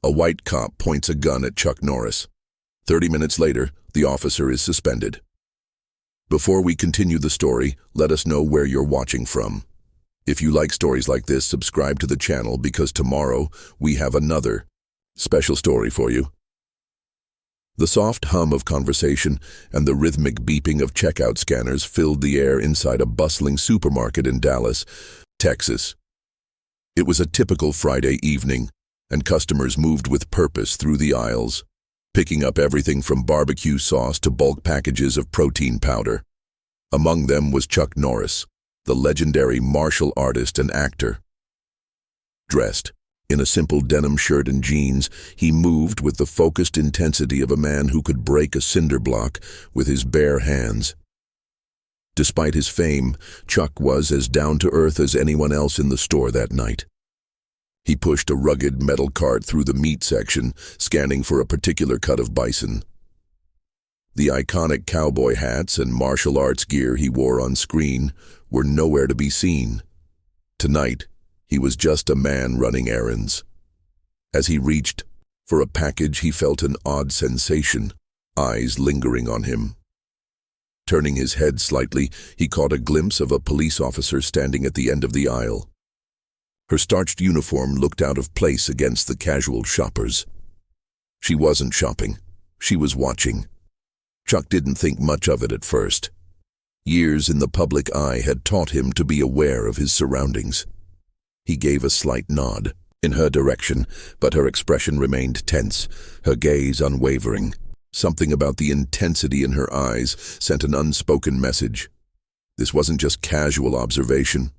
A white cop points a gun at Chuck Norris. 30 minutes later, the officer is suspended. Before we continue the story, let us know where you're watching from. If you like stories like this, subscribe to the channel because tomorrow we have another special story for you. The soft hum of conversation and the rhythmic beeping of checkout scanners filled the air inside a bustling supermarket in Dallas, Texas. It was a typical Friday evening, and customers moved with purpose through the aisles, picking up everything from barbecue sauce to bulk packages of protein powder. Among them was Chuck Norris, the legendary martial artist and actor. Dressed in a simple denim shirt and jeans, he moved with the focused intensity of a man who could break a cinder block with his bare hands. Despite his fame, Chuck was as down-to-earth as anyone else in the store that night. He pushed a rugged metal cart through the meat section, scanning for a particular cut of bison. The iconic cowboy hats and martial arts gear he wore on screen were nowhere to be seen. Tonight, he was just a man running errands. As he reached for a package, he felt an odd sensation, eyes lingering on him. Turning his head slightly, he caught a glimpse of a police officer standing at the end of the aisle. Her starched uniform looked out of place against the casual shoppers. She wasn't shopping. She was watching. Chuck didn't think much of it at first. Years in the public eye had taught him to be aware of his surroundings. He gave a slight nod in her direction, but her expression remained tense, her gaze unwavering. Something about the intensity in her eyes sent an unspoken message. This wasn't just casual observation.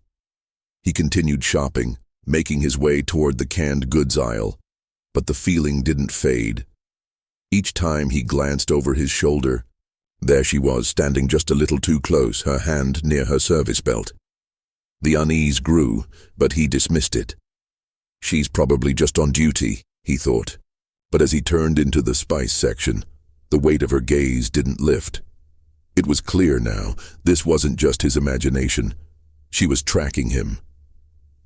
He continued shopping, making his way toward the canned goods aisle, but the feeling didn't fade. Each time he glanced over his shoulder, there she was, standing just a little too close, her hand near her service belt. The unease grew, but he dismissed it. She's probably just on duty, he thought. But as he turned into the spice section, the weight of her gaze didn't lift. It was clear now, this wasn't just his imagination. She was tracking him.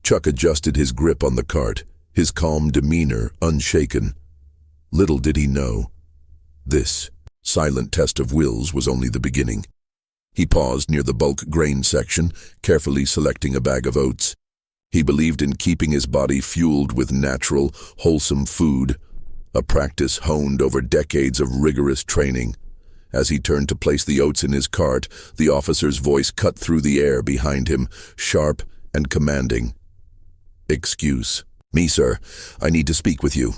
Chuck adjusted his grip on the cart, his calm demeanor unshaken. Little did he know, this silent test of wills was only the beginning. He paused near the bulk grain section, carefully selecting a bag of oats. He believed in keeping his body fueled with natural, wholesome food, a practice honed over decades of rigorous training. As he turned to place the oats in his cart, the officer's voice cut through the air behind him, sharp and commanding. "Excuse me, sir. I need to speak with you."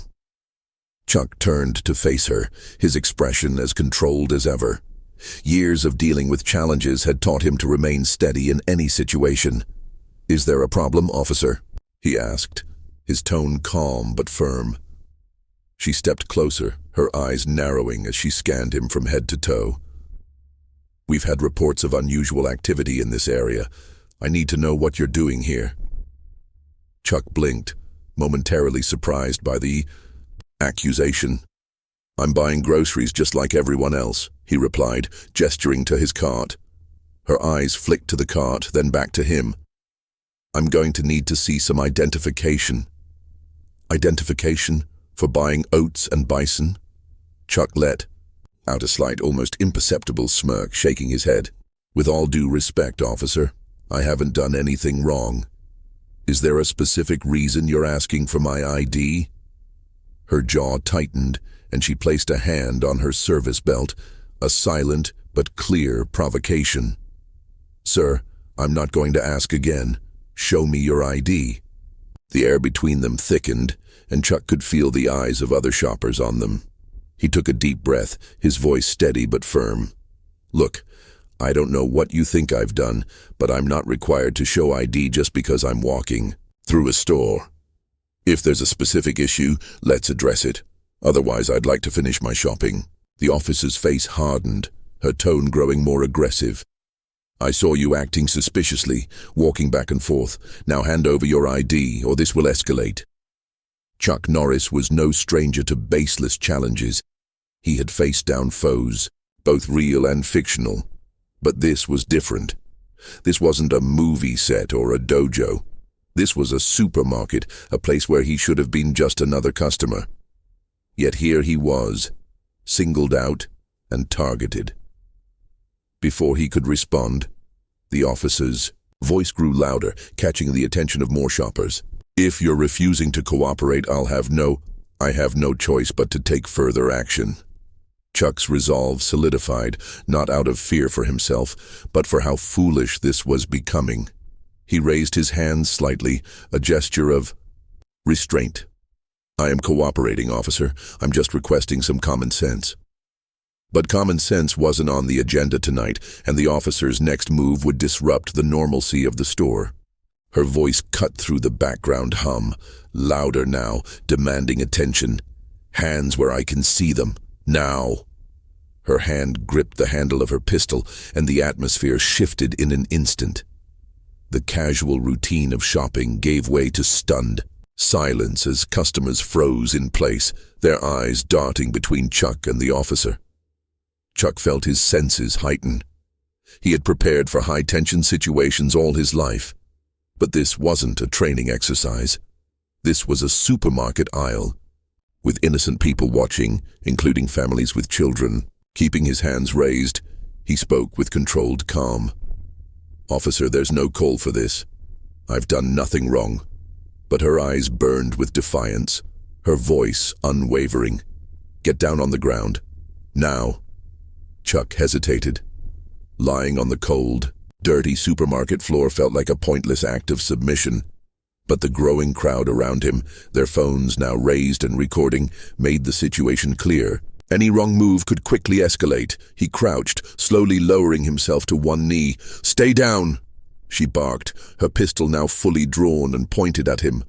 Chuck turned to face her, his expression as controlled as ever. Years of dealing with challenges had taught him to remain steady in any situation. "Is there a problem, officer?" he asked, his tone calm but firm. She stepped closer, her eyes narrowing as she scanned him from head to toe. "We've had reports of unusual activity in this area. I need to know what you're doing here." Chuck blinked, momentarily surprised by the accusation. "I'm buying groceries just like everyone else," he replied, gesturing to his cart. Her eyes flicked to the cart, then back to him. "I'm going to need to see some identification." "Identification for buying oats and bison?" Chuck let out a slight, almost imperceptible smirk, shaking his head. "With all due respect, officer, I haven't done anything wrong. Is there a specific reason you're asking for my ID?" Her jaw tightened, and she placed a hand on her service belt, a silent but clear provocation. "Sir, I'm not going to ask again. Show me your ID." The air between them thickened, and Chuck could feel the eyes of other shoppers on them. He took a deep breath, his voice steady but firm. "Look, I don't know what you think I've done, but I'm not required to show ID just because I'm walking through a store. If there's a specific issue, let's address it. Otherwise, I'd like to finish my shopping." The officer's face hardened, her tone growing more aggressive. "I saw you acting suspiciously, walking back and forth. Now hand over your ID, or this will escalate." Chuck Norris was no stranger to baseless challenges. He had faced down foes, both real and fictional. But this was different. This wasn't a movie set or a dojo. This was a supermarket, a place where he should have been just another customer. Yet here he was, singled out and targeted. Before he could respond, the officer's voice grew louder, catching the attention of more shoppers. "If you're refusing to cooperate, I have no choice but to take further action." Chuck's resolve solidified, not out of fear for himself, but for how foolish this was becoming. He raised his hands slightly, a gesture of restraint. "I am cooperating, officer. I'm just requesting some common sense." But common sense wasn't on the agenda tonight, and the officer's next move would disrupt the normalcy of the store. Her voice cut through the background hum, louder now, demanding attention. "Hands where I can see them. Now." Her hand gripped the handle of her pistol, and the atmosphere shifted in an instant. The casual routine of shopping gave way to stunned silence as customers froze in place, their eyes darting between Chuck and the officer. Chuck felt his senses heighten. He had prepared for high-tension situations all his life. But this wasn't a training exercise. This was a supermarket aisle, with innocent people watching, including families with children. Keeping his hands raised, he spoke with controlled calm. "Officer, there's no call for this. I've done nothing wrong." But her eyes burned with defiance, her voice unwavering. "Get down on the ground. Now." Chuck hesitated. Lying on the cold, dirty supermarket floor felt like a pointless act of submission. But the growing crowd around him, their phones now raised and recording, made the situation clear. Any wrong move could quickly escalate. He crouched, slowly lowering himself to one knee. "Stay down!" she barked, her pistol now fully drawn and pointed at him.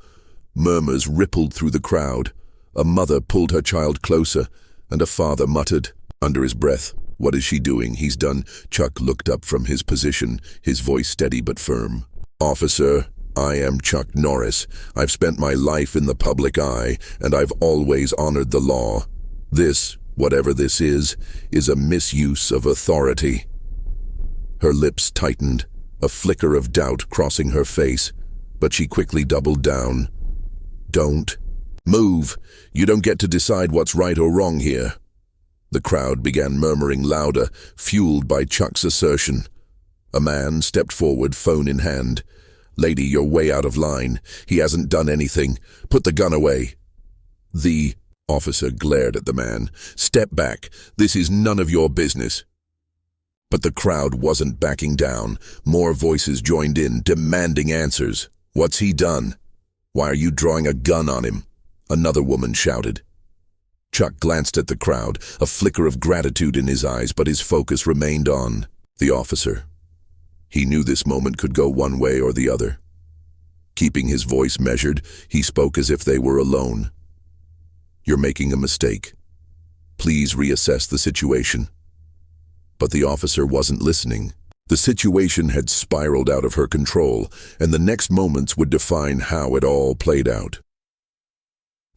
Murmurs rippled through the crowd. A mother pulled her child closer, and a father muttered under his breath, "What is she doing? He's done." Chuck looked up from his position, his voice steady but firm. "Officer, I am Chuck Norris. I've spent my life in the public eye, and I've always honored the law. This, whatever this is a misuse of authority." Her lips tightened, a flicker of doubt crossing her face, but she quickly doubled down. "Don't move. You don't get to decide what's right or wrong here." The crowd began murmuring louder, fueled by Chuck's assertion. A man stepped forward, phone in hand. "Lady, you're way out of line. He hasn't done anything. Put the gun away." The officer glared at the man. "Step back. This is none of your business." But the crowd wasn't backing down. More voices joined in, demanding answers. "What's he done? Why are you drawing a gun on him?" another woman shouted. Chuck glanced at the crowd, a flicker of gratitude in his eyes, but his focus remained on the officer. He knew this moment could go one way or the other. Keeping his voice measured, he spoke as if they were alone. "You're making a mistake. Please reassess the situation." But the officer wasn't listening. The situation had spiraled out of her control, and the next moments would define how it all played out.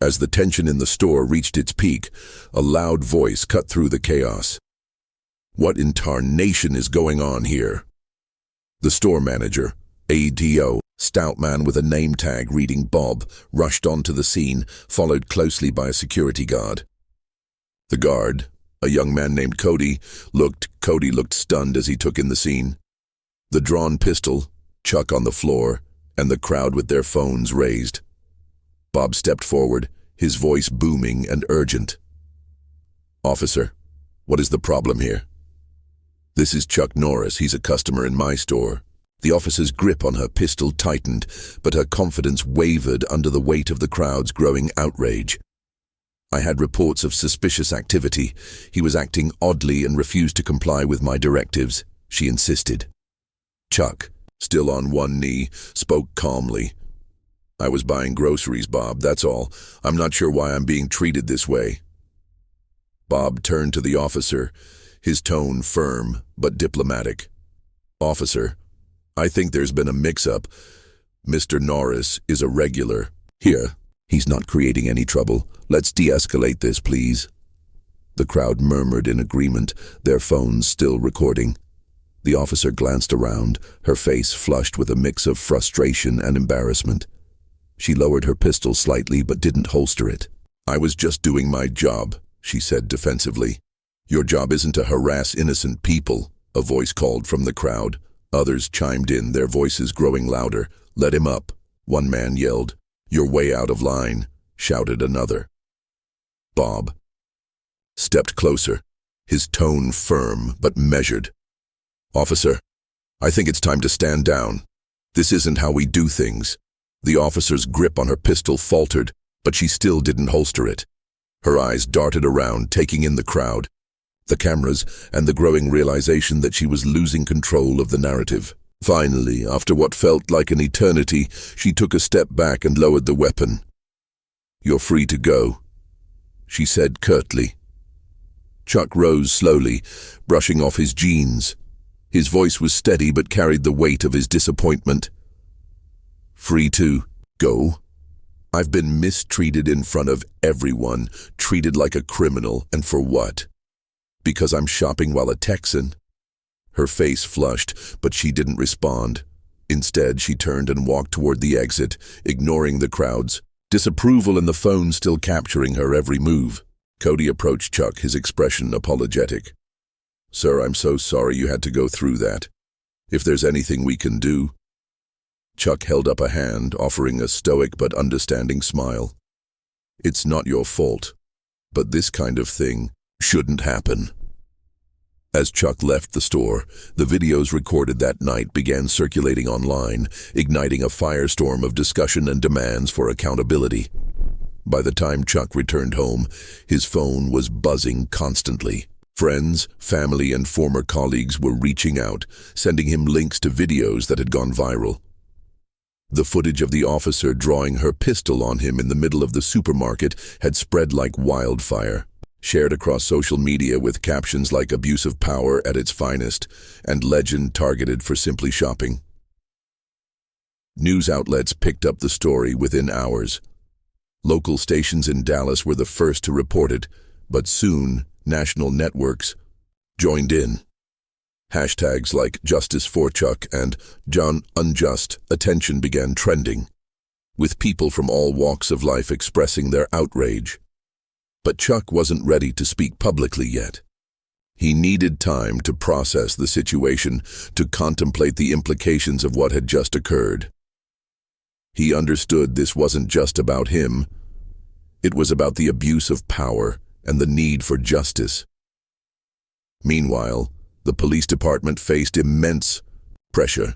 As the tension in the store reached its peak, a loud voice cut through the chaos. "What in tarnation is going on here?" The store manager, ADO, stout man with a name tag reading Bob, rushed onto the scene, followed closely by a security guard. The guard, a young man named Cody looked stunned as he took in the scene. The drawn pistol, Chuck on the floor, and the crowd with their phones raised. Bob stepped forward, his voice booming and urgent. "Officer, what is the problem here?" "This is Chuck Norris. He's a customer in my store." The officer's grip on her pistol tightened, but her confidence wavered under the weight of the crowd's growing outrage. "I had reports of suspicious activity. He was acting oddly and refused to comply with my directives," she insisted. Chuck, still on one knee, spoke calmly. "I was buying groceries, Bob, that's all. I'm not sure why I'm being treated this way." Bob turned to the officer, his tone firm but diplomatic. "Officer, I think there's been a mix-up. Mr. Norris is a regular here. He's not creating any trouble. Let's de-escalate this, please." The crowd murmured in agreement, their phones still recording. The officer glanced around, her face flushed with a mix of frustration and embarrassment. She lowered her pistol slightly but didn't holster it. "I was just doing my job," she said defensively. "Your job isn't to harass innocent people," a voice called from the crowd. Others chimed in, their voices growing louder. "Let him up," one man yelled. "You're way out of line," shouted another. Bob stepped closer, his tone firm but measured. "Officer, I think it's time to stand down. This isn't how we do things." The officer's grip on her pistol faltered, but she still didn't holster it. Her eyes darted around, taking in the crowd, the cameras, and the growing realization that she was losing control of the narrative. Finally, after what felt like an eternity, she took a step back and lowered the weapon. "You're free to go," she said curtly. Chuck rose slowly, brushing off his jeans. His voice was steady but carried the weight of his disappointment. "Free to go? I've been mistreated in front of everyone, treated like a criminal, and for what? Because I'm shopping while a Texan?" Her face flushed, but she didn't respond. Instead, she turned and walked toward the exit, ignoring the crowd's disapproval and the phone still capturing her every move. Cody approached Chuck, his expression apologetic. "Sir, I'm so sorry you had to go through that. If there's anything we can do..." Chuck held up a hand, offering a stoic but understanding smile. "It's not your fault, but this kind of thing shouldn't happen." As Chuck left the store, the videos recorded that night began circulating online, igniting a firestorm of discussion and demands for accountability. By the time Chuck returned home, his phone was buzzing constantly. Friends, family, and former colleagues were reaching out, sending him links to videos that had gone viral. The footage of the officer drawing her pistol on him in the middle of the supermarket had spread like wildfire, shared across social media with captions like "abuse of power at its finest" and "legend targeted for simply shopping." News outlets picked up the story within hours. Local stations in Dallas were the first to report it, but soon national networks joined in. Hashtags like "Justice for Chuck" and "John Unjust" attention began trending, with people from all walks of life expressing their outrage. But Chuck wasn't ready to speak publicly yet. He needed time to process the situation, to contemplate the implications of what had just occurred. He understood this wasn't just about him. It was about the abuse of power and the need for justice. Meanwhile, the police department faced immense pressure.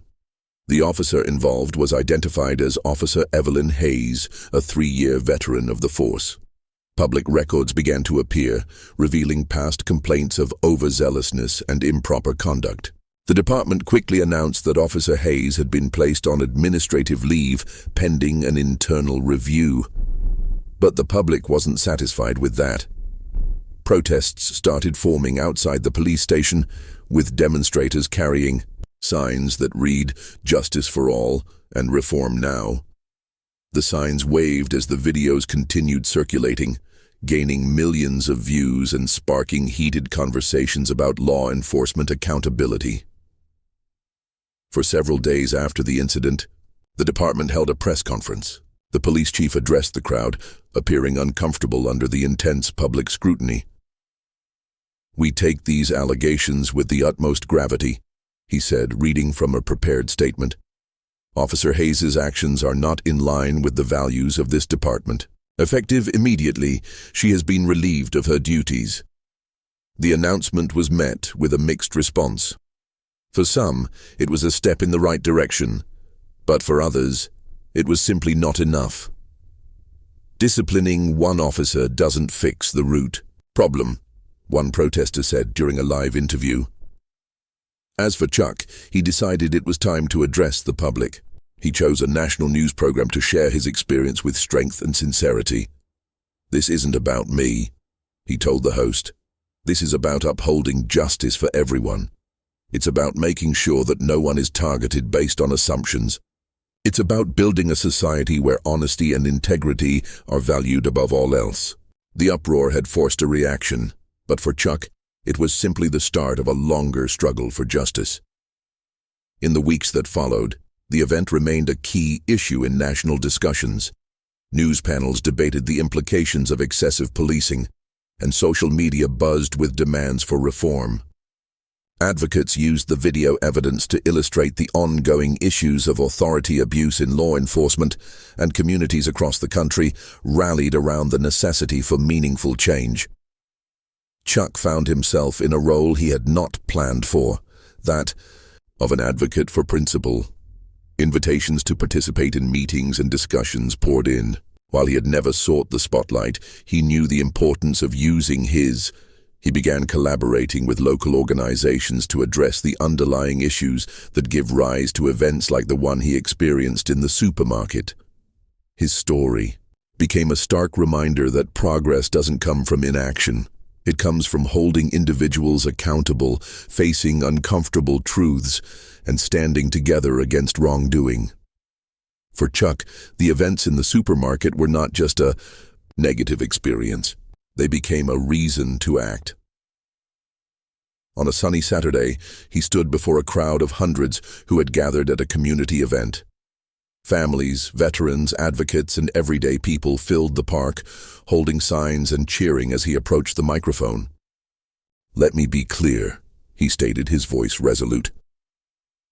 The officer involved was identified as Officer Evelyn Hayes, a 3-year veteran of the force. Public records began to appear, revealing past complaints of overzealousness and improper conduct. The department quickly announced that Officer Hayes had been placed on administrative leave pending an internal review. But the public wasn't satisfied with that. Protests started forming outside the police station, with demonstrators carrying signs that read "Justice for All" and "Reform Now." The signs waved as the videos continued circulating, gaining millions of views and sparking heated conversations about law enforcement accountability. For several days after the incident, the department held a press conference. The police chief addressed the crowd, appearing uncomfortable under the intense public scrutiny. "We take these allegations with the utmost gravity," he said, reading from a prepared statement. "Officer Hayes' actions are not in line with the values of this department. Effective immediately, she has been relieved of her duties." The announcement was met with a mixed response. For some, it was a step in the right direction, but for others, it was simply not enough. "Disciplining one officer doesn't fix the root problem," one protester said during a live interview. As for Chuck, he decided it was time to address the public. He chose a national news program to share his experience with strength and sincerity. "This isn't about me," he told the host. "This is about upholding justice for everyone. It's about making sure that no one is targeted based on assumptions. It's about building a society where honesty and integrity are valued above all else." The uproar had forced a reaction, but for Chuck, it was simply the start of a longer struggle for justice. In the weeks that followed, the event remained a key issue in national discussions. News panels debated the implications of excessive policing, and social media buzzed with demands for reform. Advocates used the video evidence to illustrate the ongoing issues of authority abuse in law enforcement, and communities across the country rallied around the necessity for meaningful change. Chuck found himself in a role he had not planned for, that of an advocate for principle. Invitations to participate in meetings and discussions poured in. While he had never sought the spotlight, he knew the importance of using He began collaborating with local organizations to address the underlying issues that give rise to events like the one he experienced in the supermarket. His story became a stark reminder that progress doesn't come from inaction. It comes from holding individuals accountable, facing uncomfortable truths, and standing together against wrongdoing. For Chuck, the events in the supermarket were not just a negative experience. They became a reason to act. On a sunny Saturday, he stood before a crowd of hundreds who had gathered at a community event. Families, veterans, advocates, and everyday people filled the park, holding signs and cheering as he approached the microphone. "Let me be clear," he stated, his voice resolute.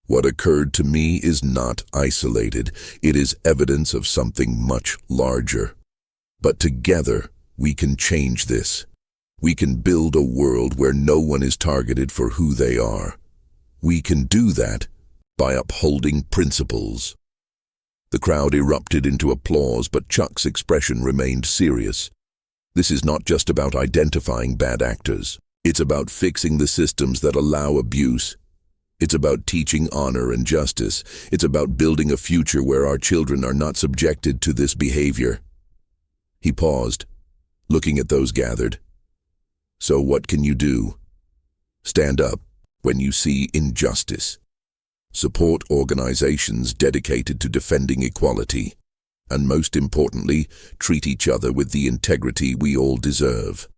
"What occurred to me is not isolated. It is evidence of something much larger. But together, we can change this. We can build a world where no one is targeted for who they are. We can do that by upholding principles." The crowd erupted into applause, but Chuck's expression remained serious. This is not just about identifying bad actors. It's about fixing the systems that allow abuse. It's about teaching honor and justice. It's about building a future where our children are not subjected to this behavior. He paused, looking at those gathered. So what can you do? Stand up when you see injustice. Support organizations dedicated to defending equality. And most importantly, treat each other with the integrity we all deserve.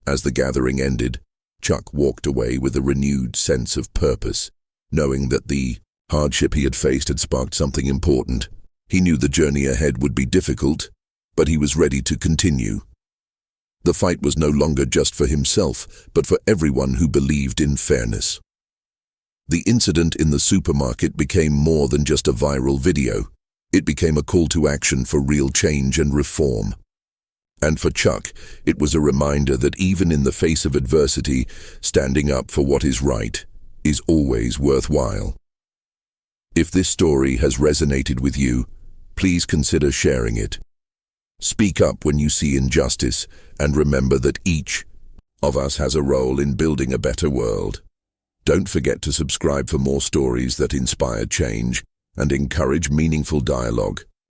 As the gathering ended, Chuck walked away with a renewed sense of purpose, knowing that the hardship he had faced had sparked something important. He knew the journey ahead would be difficult, but he was ready to continue. The fight was no longer just for himself, but for everyone who believed in fairness. The incident in the supermarket became more than just a viral video. It became a call to action for real change and reform. And for Chuck, it was a reminder that even in the face of adversity, standing up for what is right is always worthwhile. If this story has resonated with you, please consider sharing it. Speak up when you see injustice, and remember that each of us has a role in building a better world. Don't forget to subscribe for more stories that inspire change and encourage meaningful dialogue.